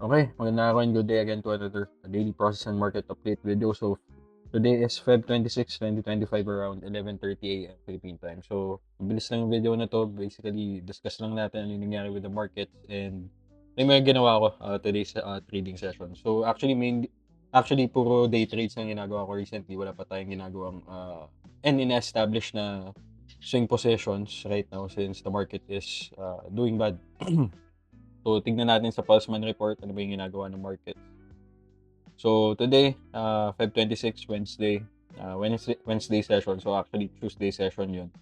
Okay, magandang araw and good day again to another daily process and market update video. So, today is Feb 26, 2025 around 11:30 a.m. Philippine time. So, mabilis lang yung video na to. Basically, discuss lang natin ano yung nangyari with the markets and may mga ginawa ko today's trading session. So, actually, puro day trades ang ginagawa ko recently. Wala pa tayong ginagawang and in-establish na swing positions right now since the market is doing bad. So, tignan natin sa Pulseman report ano ba yung ginagawa ng market. So, today, Feb 26, Wednesday session. So, actually, Tuesday session yun.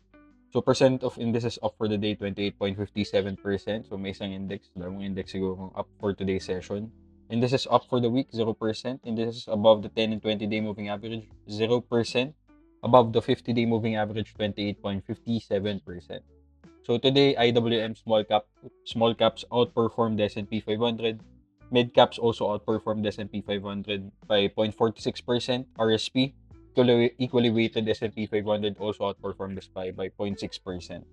So, percent of indices up for the day, 28.57%. So, may isang index. Dalawang index siguro kung up for today's session. Indices up for the week, 0%. Indices above the 10 and 20-day moving average, 0%. Above the 50-day moving average, 28.57%. So today, IWM small caps outperformed the S&P 500. Mid caps also outperformed the S&P 500 by 0.46%. RSP, equally weighted S&P 500 also outperformed the SPY by 0.6%.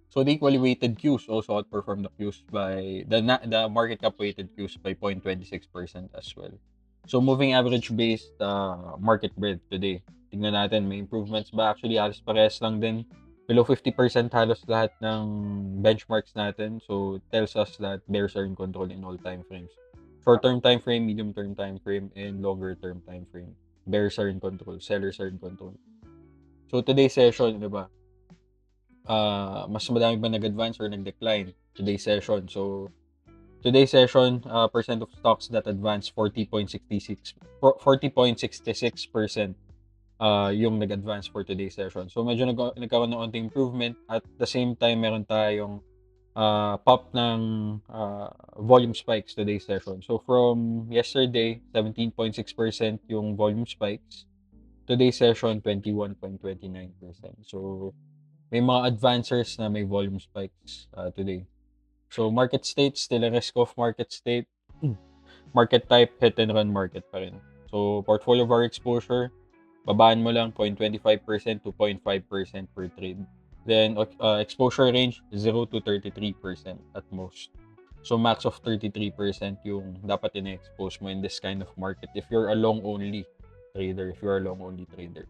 So the equally weighted Qs also outperformed the Qs by the market cap weighted Qs by 0.26% as well. So moving average based market breadth today. Tingnan natin, may improvements ba? Actually, halos parehas lang din. Below 50% halos lahat ng benchmarks natin. So it tells us that bears are in control in all time frames. Short-term time frame, medium-term time frame, and longer-term time frame. Bears are in control, sellers are in control. So today's session, di ba? Mas madami ba nag-advance or nag-decline today's session? So, today's session, percent of stocks that advanced 40.66% yung nag-advance for today's session. So, medyo nagkaroon ng onting improvement. At the same time, meron tayong pop ng volume spikes today's session. So, from yesterday, 17.6% yung volume spikes. Today's session, 21.29%. So, may mga advancers na may volume spikes today. So, market state, still a risk off market state. Market type, hit and run market pa rin. So, portfolio VAR exposure, babaan mo lang 0.25% to 0.5% per trade. Then, exposure range, 0 to 33% at most. So, max of 33% yung dapat ina-expose mo in this kind of market if you're a long-only trader, if you're a long-only trader.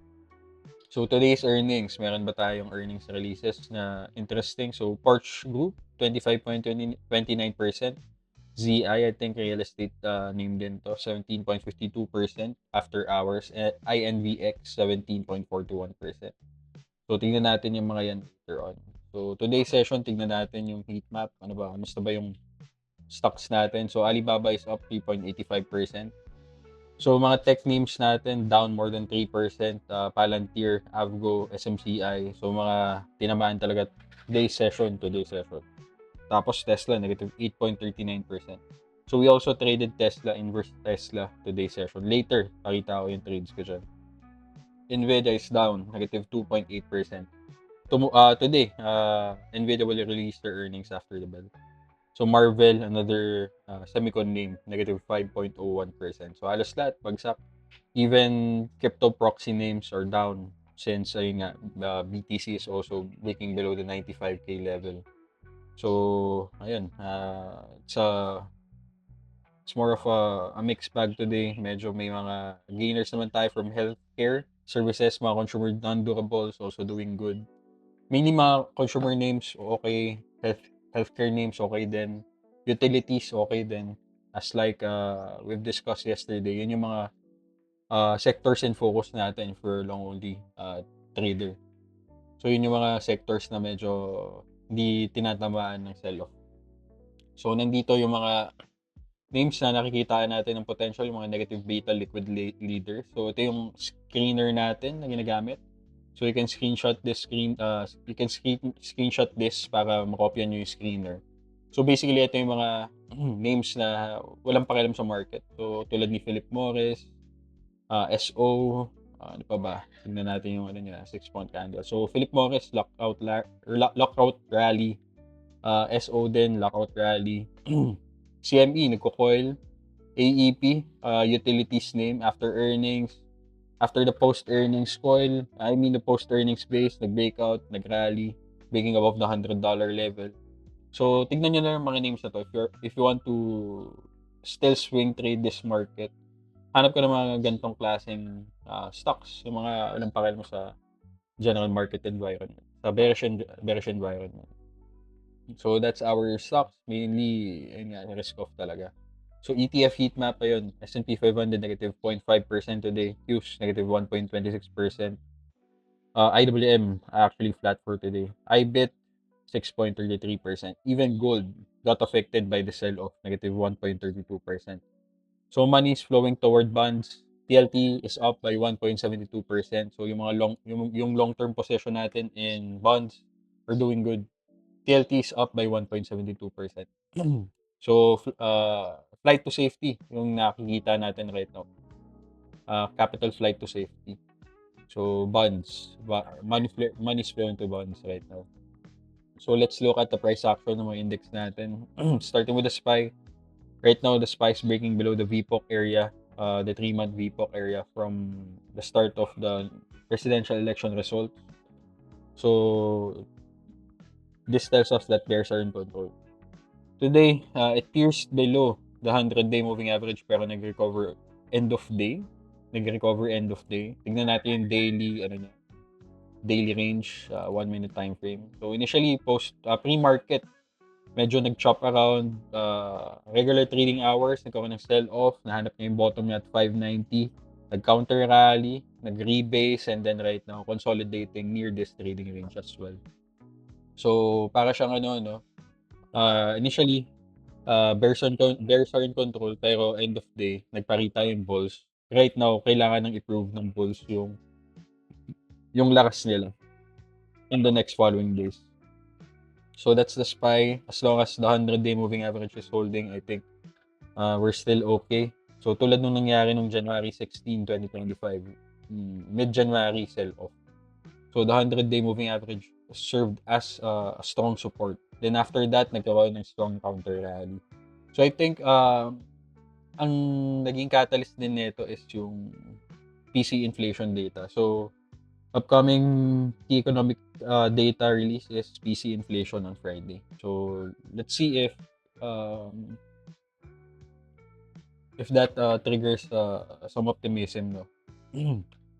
So, today's earnings, meron ba tayong earnings releases na interesting? So, Porch Group, 25.29%. ZI think real estate name din to, 17.52% after hours. And INVX, 17.41%. So, tingnan natin yung mga yan later on. So, today's session, tingnan natin yung heat map. Ano ba? Kamusta ba yung stocks natin? So, Alibaba is up 3.85%. So, mga tech names natin, down more than 3%. Palantir, Avgo, SMCI. So, mga tinamaan talaga today's session. Tapos, Tesla, negative 8.39%. So, we also traded Tesla, inverse Tesla today's session. Later, pakita ko yung trades ko dyan. Nvidia is down, negative 2.8%. Today, Nvidia will release their earnings after the bell. So, Marvell, another semicon name, negative 5.01%. So, halos lahat, bagsak. Even crypto proxy names are down since, ayun nga, BTC is also breaking below the 95K level. So, ayun, it's more of a mixed bag today. Medyo may mga gainers naman tayo from healthcare services, mga consumer non-durables also doing good. Mainly mga consumer names, okay. Healthcare names, okay din. Utilities, okay din. As like we've discussed yesterday, yun yung mga sectors in focus natin for long-only trader. So, yun yung mga sectors na medyo hindi tinatamaan ng sell-off. So, nandito yung mga names na nakikita natin ng potential, yung mga negative beta liquid leader. So, ito yung screener natin na ginagamit. So, you can screenshot this screenshot this para makopya nyo yung screener. So, basically, ito yung mga names na walang pakialam sa market. So, tulad ni Philip Morris, SO, ano pa ba? Tingnan natin yung 6-point candle. So, Philip Morris, lockout rally. SO din, lockout rally. CME, nagko-coil. AEP, utilities name after earnings. After the post-earnings coil, the post-earnings base, nag-breakout, nag-rally, breaking above the $100 level. So, tignan nyo na yung mga names na to. If you want to still swing trade this market, hanap ka ng mga ganitong klaseng stocks, yung mga walang pakialam mo sa general market environment, sa bearish environment. So, that's our stocks. Mainly, yun nga, risk off talaga. So, ETF heat map pa yun. S&P 500, negative 0.5% today. Qs, negative 1.26%. IWM, actually flat for today. IBIT, 6.33%. Even gold got affected by the sell-off, negative 1.32%. So, money is flowing toward bonds. TLT is up by 1.72%. So, yung long-term position natin in bonds are doing good. TLT is up by 1.72%. So, flight to safety, yung nakikita natin right now. Capital flight to safety. So, bonds. Money is flowing to bonds right now. So, let's look at the price action ng mga index natin. Starting with the SPY. Right now, the SPY is breaking below the VPOC area, the 3-month VPOC area from the start of the presidential election results. So, this tells us that bears are in control. Today, it pierced below the 100-day moving average pero nag-recover end of day. Tingnan natin yung daily range, 1-minute time frame. So, initially, pre-market, medyo nag-chop around regular trading hours, nagkaroon ng sell-off, nahanap niya yung bottom niya at 590, nag-counter rally, nag-rebase, and then right now, consolidating near this trading range as well. So, para siyang initially, bears are in control, pero end of day, nagparita yung bulls. Right now, kailangan ng i-prove ng bulls yung lakas nila in the next following days. So that's the SPY. As long as the 100-day moving average is holding, I think we're still okay. So tulad nung nangyari nung January 16, 2025, mid-January sell-off. So the 100-day moving average served as a strong support. Then after that, nagkaroon ng strong counter rally. So I think ang naging catalyst din nito is yung PC inflation data. So upcoming key economic data release is PC inflation on Friday. So let's see if that triggers some optimism, no.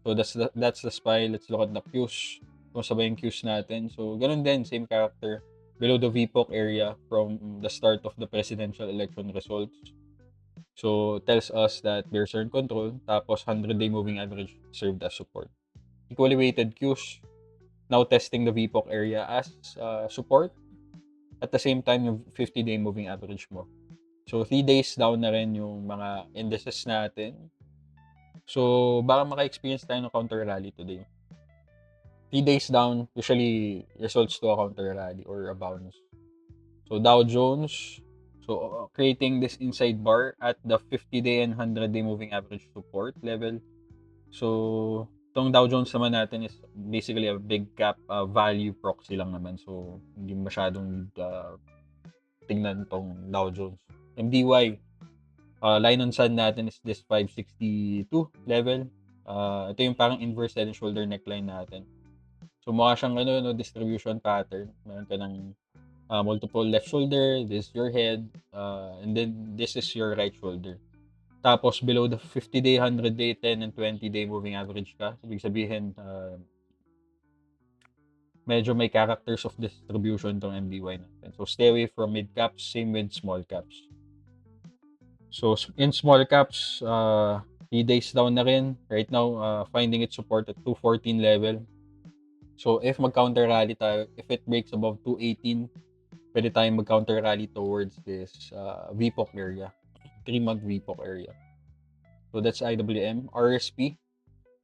So that's the SPY. Let's look at the Qs. Kung sabay yung Qs natin. So ganun din, same character. Below the VPOC area from the start of the presidential election results. So tells us that bears are in control. Tapos 100-day moving average served as support. Equally weighted Qs now testing the VPOC area as support. At the same time, yung 50-day moving average mo. So, 3 days down na rin yung mga indices natin. So, baka maka-experience tayo ng counter rally today. 3 days down, usually results to a counter rally or a bounce. So, Dow Jones, creating this inside bar at the 50-day and 100-day moving average support level. So, itong Dow Jones naman natin is basically a big cap value proxy lang naman. So, hindi masyadong tingnan itong Dow Jones. MDY, line on sand natin is this 562 level. Ito yung parang inverse head and shoulder neckline natin. So, mukha siyang distribution pattern. Meron ka ng multiple left shoulder, this is your head, and then this is your right shoulder. Tapos, below the 50-day, 100-day, 10 and 20-day moving average ka. Ibig sabihin, medyo may characters of distribution tong MDY natin. So, stay away from mid caps, same with small caps. So, in small caps, 3 days down na rin. Right now, finding its support at 214 level. So, if mag-counter rally tayo, if it breaks above 218, pwede tayong mag-counter rally towards this VPOC area, 3-month VPOC area. So, that's IWM. RSP,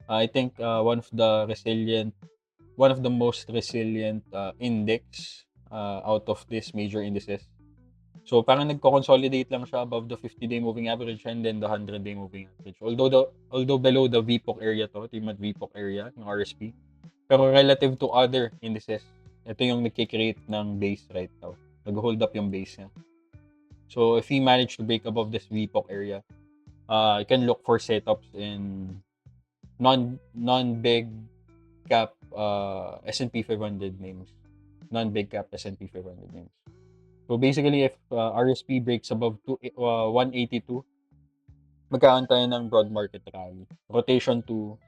I think one of the most resilient index out of these major indices. So parang nagko-consolidate lang siya above the 50-day moving average and then the 100-day moving average. Although below the VPOC area to, ito VPOC area ng RSP. Pero relative to other indices, ito yung nagki-create ng base right now. Nag-hold up yung base niya. So if we manage to break above this VPOC area, you can look for setups in non-big cap S&P 500 names. Non-big cap S&P 500 names. So basically, if RSP breaks above 182, magkakaroon tayo ng broad market rally. Rotation to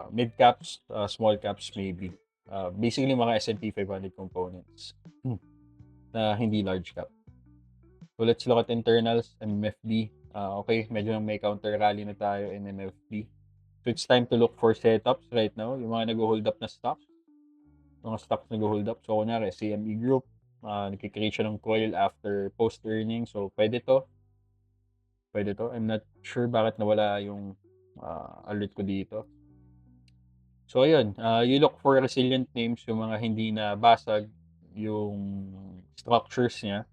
mid caps, small caps maybe. Basically, mga S&P 500 components na hindi large cap. So let's look at internals, MFD. Okay, medyo may counter rally na tayo in MFD. So it's time to look for setups right now. Yung mga nag-hold up na stocks. Mga stocks nag-hold up. So kunyari, CME Group, nagkikreate siya ng coil after post-earnings. So pwede to. Pwede to. I'm not sure bakit nawala yung alert ko dito. So ayun, you look for resilient names, yung mga hindi na basag yung structures niya.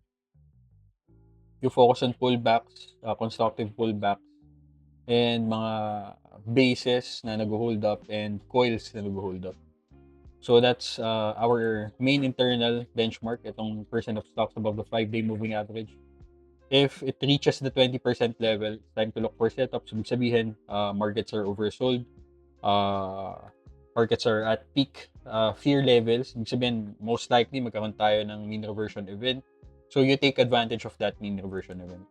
You focus on pullbacks, constructive pullbacks, and mga bases na nag-hold up and coils na nag-hold up. So that's our main internal benchmark, itong percent of stocks above the 5-day moving average. If it reaches the 20% level, it's time to look for setups. Ibig sabihin, markets are oversold. Markets are at peak fear levels. Ibig sabihin, most likely magkaroon tayo ng mean reversion event. So you take advantage of that mean reversion event.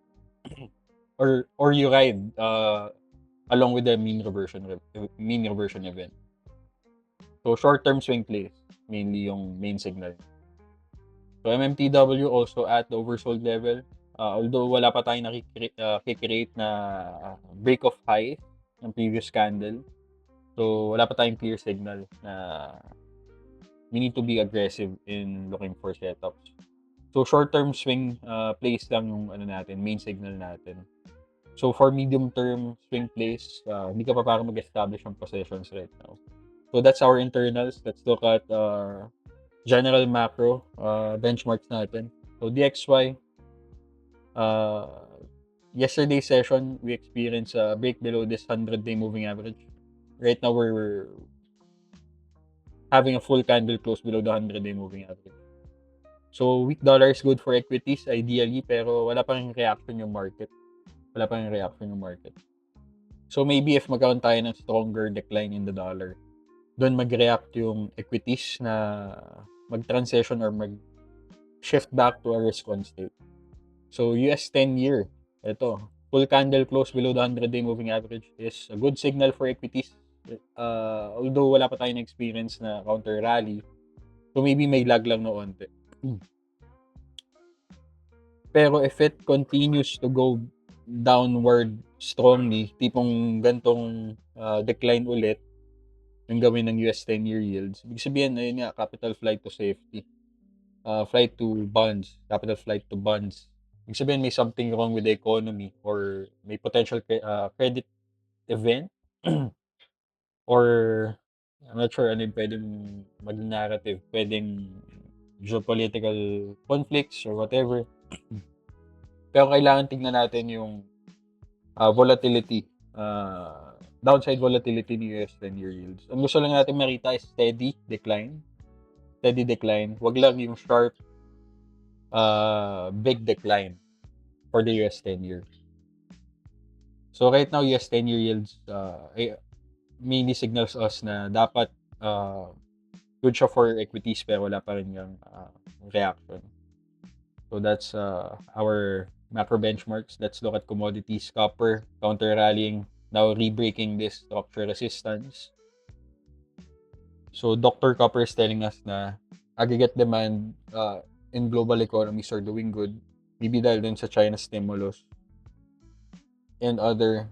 or you ride along with the mean reversion event. So short-term swing plays, mainly yung main signal. So MMTW also at the oversold level. Although wala pa tayong nakikreate na break of high ng previous candle. So wala pa tayong clear signal na we need to be aggressive in looking for setups. So short-term swing plays lang yung main signal natin. So for medium-term swing plays, hindi ka pa parang mag-establish ng possessions right now. So that's our internals. Let's look at general macro benchmarks natin. So DXY, yesterday's session, we experienced a break below this 100-day moving average. Right now, we're having a full candle close below the 100-day moving average. So weak dollar is good for equities ideally, pero wala pang reaction yung market. So maybe if magkaroon tayo ng stronger decline in the dollar, doon mag-react yung equities na mag-transition or mag-shift back to a risk-on state. So US 10-year, ito, full candle close below the 100-day moving average is a good signal for equities. Although wala pa tayong experience na counter rally, so maybe may lag lang na onte. Pero if it continues to go downward strongly, tipong gantong decline ulit yung gawin ng US 10-year yields, ibig sabihin, ayun nga, capital flight to safety. Flight to bonds, capital flight to bonds. Ibig sabihin, may something wrong with the economy or may potential credit event or I'm not sure ano yung pwedeng maging narrative. Pwedeng geopolitical conflicts or whatever. Pero kailangan tingnan natin yung volatility, downside volatility ni US 10-year yields. Ang gusto lang natin makita is steady decline. Wag lang yung sharp big decline for the US 10-year. So right now, US 10-year yields mainly signals us na dapat good siya for equities pero wala pa rin yung reaction. So that's our macro benchmarks. Let's look at commodities. Copper, counter rallying, now re-breaking this structure resistance. So Dr. Copper is telling us na aggregate demand in global economies are doing good. Maybe dahil dun sa China stimulus and other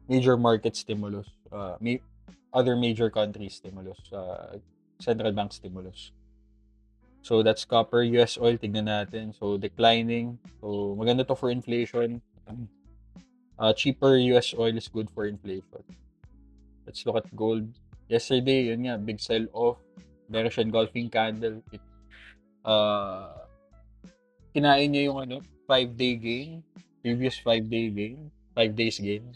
major market stimulus, other major countries stimulus, central bank stimulus. So that's copper. US oil, tignan natin. So declining. So maganda to for inflation. Cheaper US oil is good for inflation. Let's look at gold. Yesterday, yun nga, big sell-off. Bearish engulfing candle. Kinain niya yung 5-day gain. Previous 5-day gain. 5 days gain.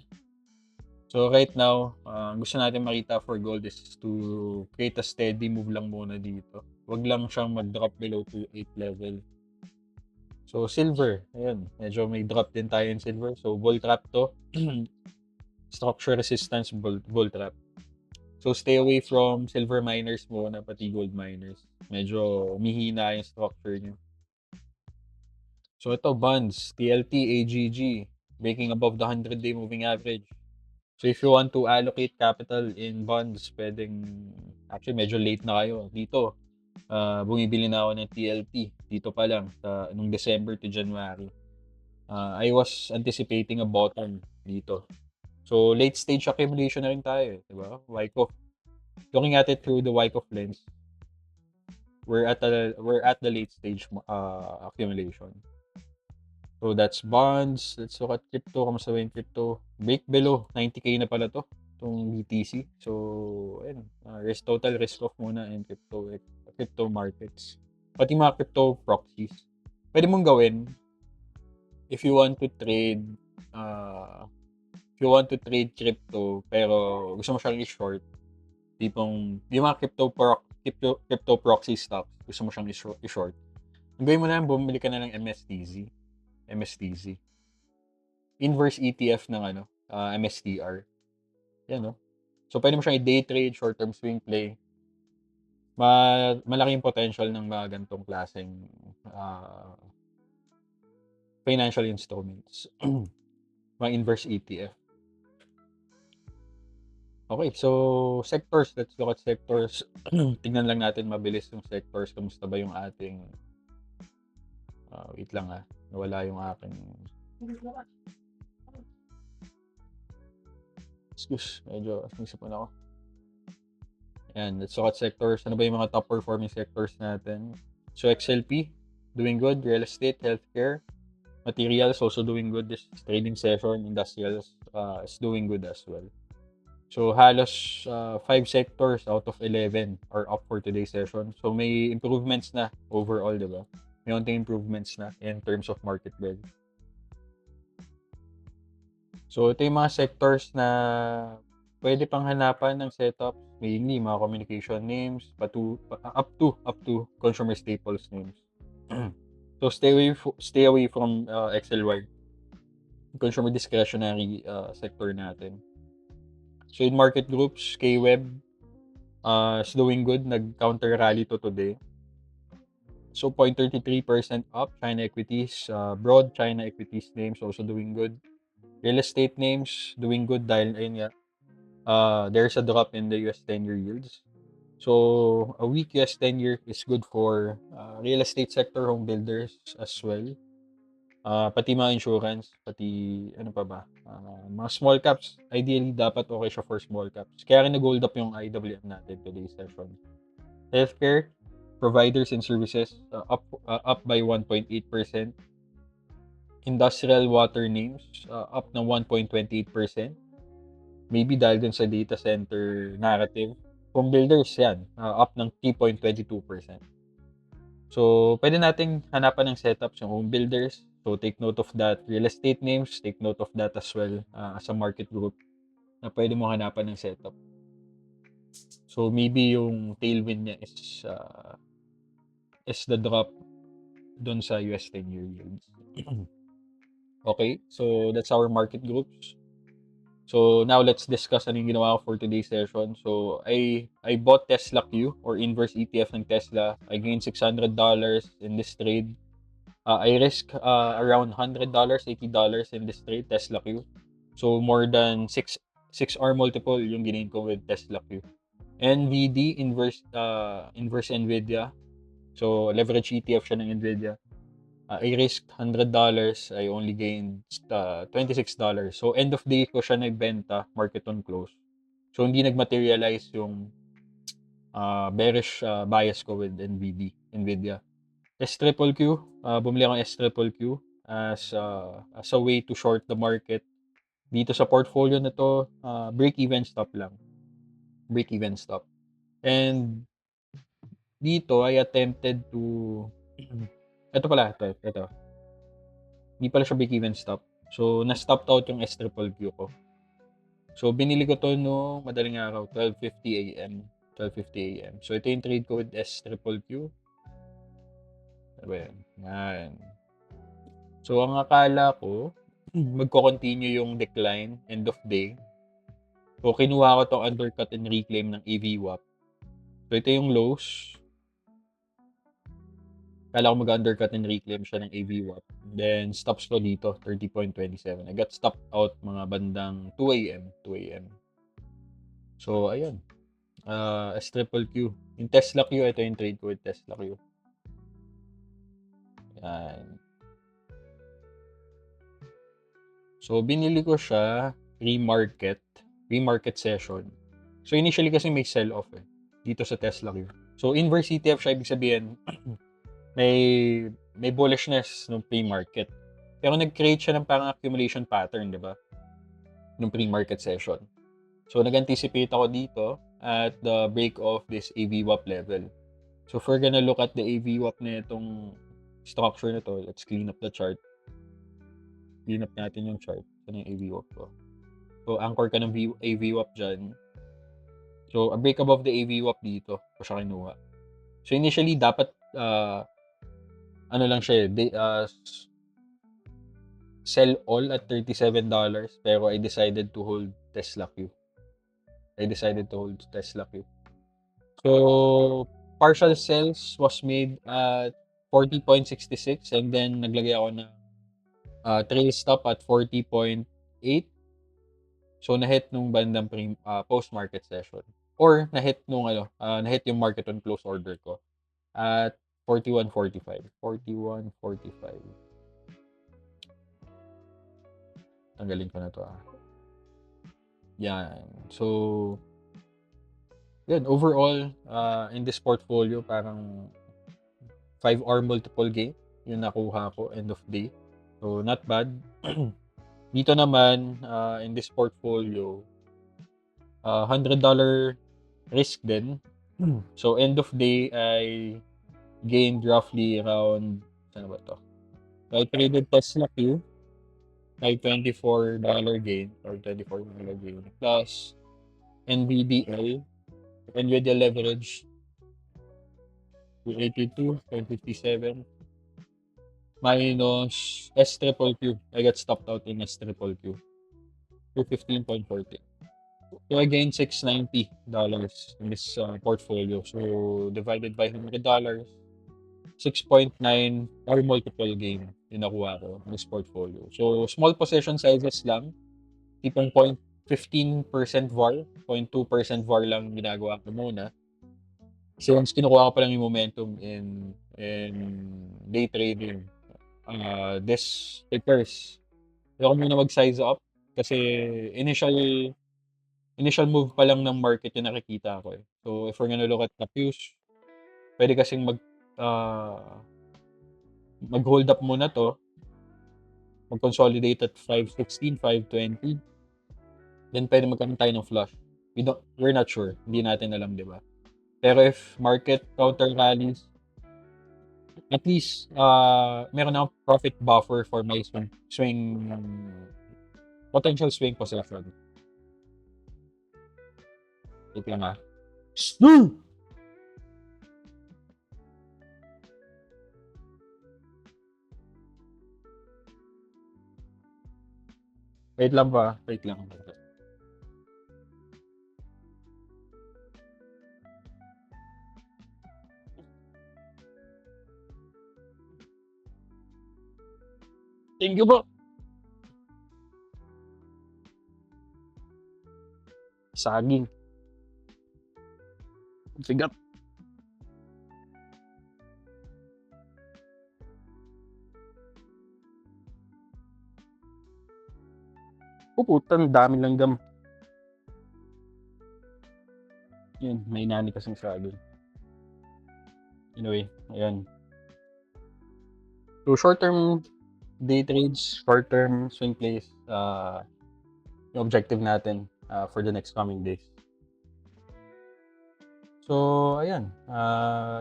So right now, gusto natin makita for gold is to create a steady move lang muna dito. Wag lang siyang mag-drop below 2.8 level. So silver, ayan, medyo may drop din tayo in silver. So bull trap to. Structure resistance, bull trap. So, stay away from silver miners muna, pati gold miners. Medyo umihina yung structure niyo. So, ito, bonds, TLT, AGG, breaking above the 100-day moving average. So, if you want to allocate capital in bonds, actually, medyo late na kayo. Dito, bumibili na ako ng TLT. Dito pa lang, nung December to January. I was anticipating a bottom dito. So, late stage accumulation na rin tayo, di ba? Wyckoff. Looking at it through the Wyckoff lens, we're at the late stage accumulation. So, that's bonds. Let's look at crypto. Kamusta ba yung crypto? Break below 90K na pala to. Itong BTC. So, ayun. Total risk off muna in crypto markets. Pati mga crypto proxies. Pwede mong gawin if you want to trade crypto pero gusto mo siyang i-short, tipong yung mga crypto proxy stocks, gusto mo siyang i-short. Ang gawin mo na lang, bumili ka na ng MSTZ. Inverse ETF ng MSTR. Yan, no? So, pwede mo siyang i-day trade, short-term swing play. Malaki yung potential ng mga ganitong klaseng financial instruments. Mga inverse ETF. Okay, so sectors. Let's look at sectors. Tingnan lang natin mabilis yung sectors. Kamusta ba yung ating... wait lang nawala yung aking... Excuse, medyo nisipan ako. Ayan, let's look at sectors. Ano ba yung mga top performing sectors natin? So XLP, doing good. Real estate, healthcare, materials also doing good. This trading session, industrials is doing good as well. So halos 5 sectors out of 11 are up for today's session. So may improvements na overall, di ba? May onting improvements na in terms of market value. So ito yung mga sectors na pwede pang hanapan ng setups, mainly mga communication names, up to consumer staples names. So stay away from XLY, consumer discretionary sector natin. So in market groups, K-Web is doing good. Nag-counter rally to today. So 0.33% up. China equities, broad China equities names also doing good. Real estate names doing good dahil ayun nga, there's a drop in the US 10-year yields. So a weak US 10-year is good for real estate sector, home builders as well. Pati mga insurance, pati ano pa ba, mga small caps, ideally dapat okay siya for small caps. Kaya rin nag-hold up yung IWM natin today's session. Healthcare, providers and services, up by 1.8%. Industrial water names, up ng 1.28%. Maybe dahil dun sa data center narrative. Home builders, yan, up ng 3.22%. So, pwede nating hanapan ng setups yung home builders. So, take note of that. Real estate names, take note of that as well as a market group na pwede mo hanapan ng setup. So, maybe yung tailwind niya is the drop dun sa US 10-year yields. Okay, so that's our market groups. So, now let's discuss ano yung ginawa ko for today's session. So, I bought Tesla Q or inverse ETF ng Tesla. I gained $600 in this trade. I risk around $100, $80 in this trade, Tesla Q. So, more than 6R multiple yung ginain ko with Tesla Q. NVD, inverse NVIDIA. So, leverage ETF siya ng NVIDIA. I risked $100. I only gained $26. So, end of day ko siya nagbenta, market on close. So, hindi nagmaterialize yung bearish bias ko with NVIDIA. SQQQ, bumili ako ng SQQQ as a way to short the market. Dito sa portfolio na to, break-even stop lang. Break-even stop. And dito, I attempted to... ito. Hindi pala siya break-even stop. So, na-stopped out yung SQQQ ko. So, binili ko to no madaling araw, 12:50 a.m. So, ito yung trade ko with SQQQ. Ano ba yan? Yan. So, ang akala ko, magko-continue yung decline end of day. So, kinuha ko 'tong undercut and reclaim ng AVWAP. So, ito yung lows. Akala ko mag-undercut and reclaim siya ng AVWAP. Then, stops ko dito, 30.27. I got stopped out mga bandang 2 AM. So, ayun. S-Triple-Q. Yung Tesla Q, ito yung trade ko with Tesla Q. Yan. So, binili ko siya pre-market session. So, initially kasi may sell-off dito sa Tesla Q. So, inverse ETF siya, ibig sabihin, may bullishness nung pre-market. Pero nag-create siya ng parang accumulation pattern, di ba? Nung pre-market session. So, nag-anticipate ako dito at the break of this AVWAP level. So, if we're gonna look at the AVWAP na itong structure na to, let's clean up the chart. Clean up natin yung chart. Ito yung AVWAP ko. So, anchor ka ng AVWAP dyan. So, a break above the AVWAP dito ko siya kinuha. So, initially, dapat ano lang siya sell all at $37, pero I decided to hold Tesla Q. So, partial sales was made at 40.66 and then naglagay ako ng trail stop at 40.8. So, na-hit nung bandang post-market session. Or na-hit nung na-hit yung market on close order ko at 41.45. 41.45. Tanggalin ko na to Yan. So, yan. Overall, in this portfolio, parang 5-hour multiple gain yung nakuha ko end of day. So, not bad. Dito naman, in this portfolio, $100 risk din. So, end of day, I gained roughly around, saan ba to? So, I traded Tesla Q, ay $24 gain or $24 gain plus NVDL, NVIDIA leverage 282, 1057 minus S-Triple-Q. I got stopped out in S-Triple-Q. 215.40. So I gained $690 in this portfolio. So divided by $100, 6.9 or multiple gain yung nakuha ko in this portfolio. So small position sizes lang. Tipong 0.15% VAR, 0.2% VAR lang ginagawa ko muna. Since kinukuha ko pa lang yung momentum in day trading, this papers, ayoko muna mag-size up kasi initial move pa lang ng market yung nakikita ko So, if we're gonna look at the Qs, pwede kasing mag-hold up muna to, mag-consolidate at 516, 520, then pwede magkaroon tayo ng flush. We're not sure. Hindi natin alam, di ba? Pero if market counter rallies, at least meron akong profit buffer for my potential swing position. Wait lang Wait lang ba? Wait lang. Thank you po. Saging. Sigat. Puputan, dami lang gam. Yun, may nani kasing saging. Anyway, ayan. So, short-term day trades, short-term swing plays, yung objective natin for the next coming days. So, ayan.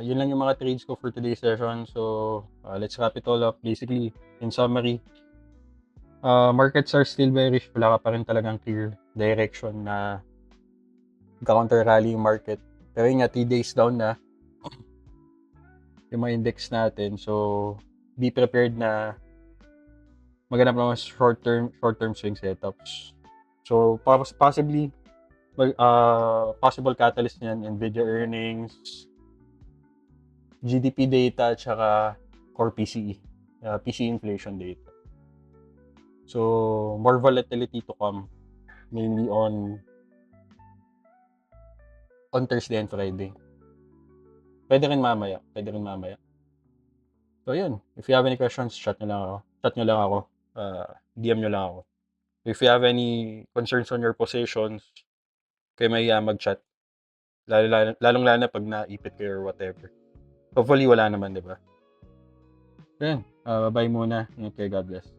Yun lang yung mga trades ko for today's session. So, let's wrap it all up. Basically, in summary, markets are still bearish. Wala ka pa rin talagang clear direction na counter rally yung market. Pero yun nga, 3 days down na yung mga index natin. So, be prepared na maghanap ng short-term swing setups. So, possibly, Possible catalyst niyan, Nvidia earnings, GDP data, tsaka core PCE, PC inflation data. So, more volatility to come, mainly on Thursday and Friday. Pwede rin mamaya. So, yun. If you have any questions, chat nyo lang ako. DM nyo lang ako. If you have any concerns on your positions, kayo mahiya mag-chat. Lalong-lalo na pag naipit kayo or whatever. Hopefully, wala naman, di ba? Yun. Bye-bye muna. Ingat kayo. God bless.